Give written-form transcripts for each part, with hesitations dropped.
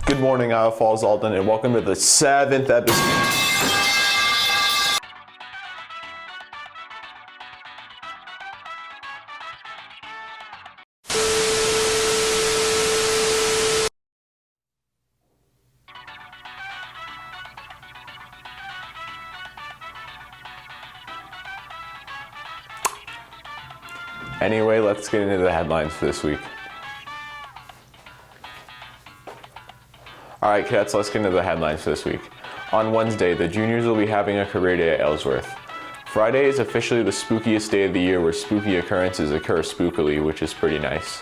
Good morning, out of Falls-Alden, and welcome to the 7th episode. Anyway, let's get into the headlines for this week. Alright cadets, let's get into the headlines for this week. On Wednesday, the juniors will be having a career day at Ellsworth. Friday is officially the spookiest day of the year where spooky occurrences occur spookily, which is pretty nice.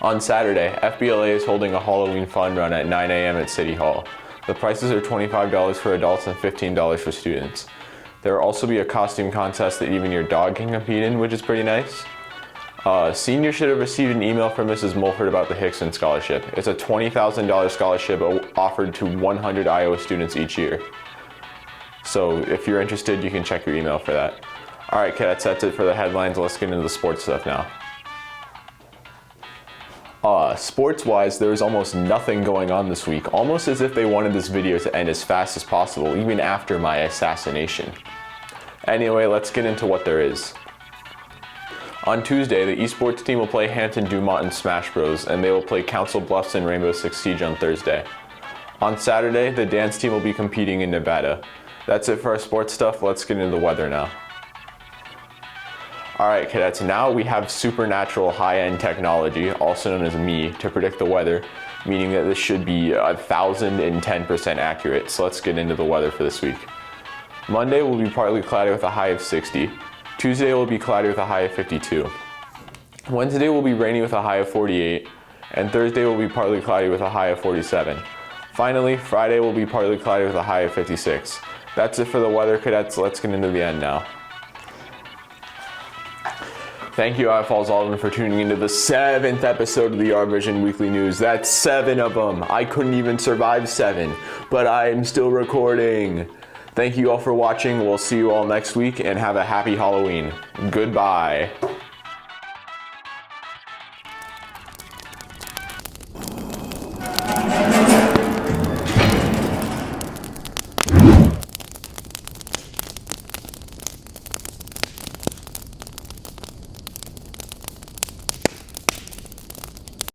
On Saturday, FBLA is holding a Halloween fun run at 9 a.m. at City Hall. The prices are $25 for adults and $15 for students. There will also be a costume contest that even your dog can compete in, which is pretty nice. Seniors should have received an email from Mrs. Mulford about the Hickson Scholarship. It's a $20,000 scholarship offered to 100 Iowa students each year. So if you're interested, you can check your email for that. Alright cadets, that's it for the headlines. Let's get into the sports stuff now. Sports-wise, there was almost nothing going on this week, almost as if they wanted this video to end as fast as possible, even after my assassination. Anyway, let's get into what there is. On Tuesday, the esports team will play Hampton Dumont in Smash Bros, and they will play Council Bluffs and Rainbow Six Siege on Thursday. On Saturday, the dance team will be competing in Nevada. That's it for our sports stuff. Let's get into the weather now. Alright cadets, now we have supernatural high-end technology, also known as me, to predict the weather, meaning that this should be 1,010% accurate. So let's get into the weather for this week. Monday will be partly cloudy with a high of 60. Tuesday will be cloudy with a high of 52. Wednesday will be rainy with a high of 48. And Thursday will be partly cloudy with a high of 47. Finally, Friday will be partly cloudy with a high of 56. That's it for the weather cadets. Let's get into the end now. Thank you, Falls-Alden, for tuning into the 7th episode of the Our Vision Weekly News. That's 7 of them. I couldn't even survive 7, but I'm still recording. Thank you all for watching. We'll see you all next week, and have a happy Halloween. Goodbye.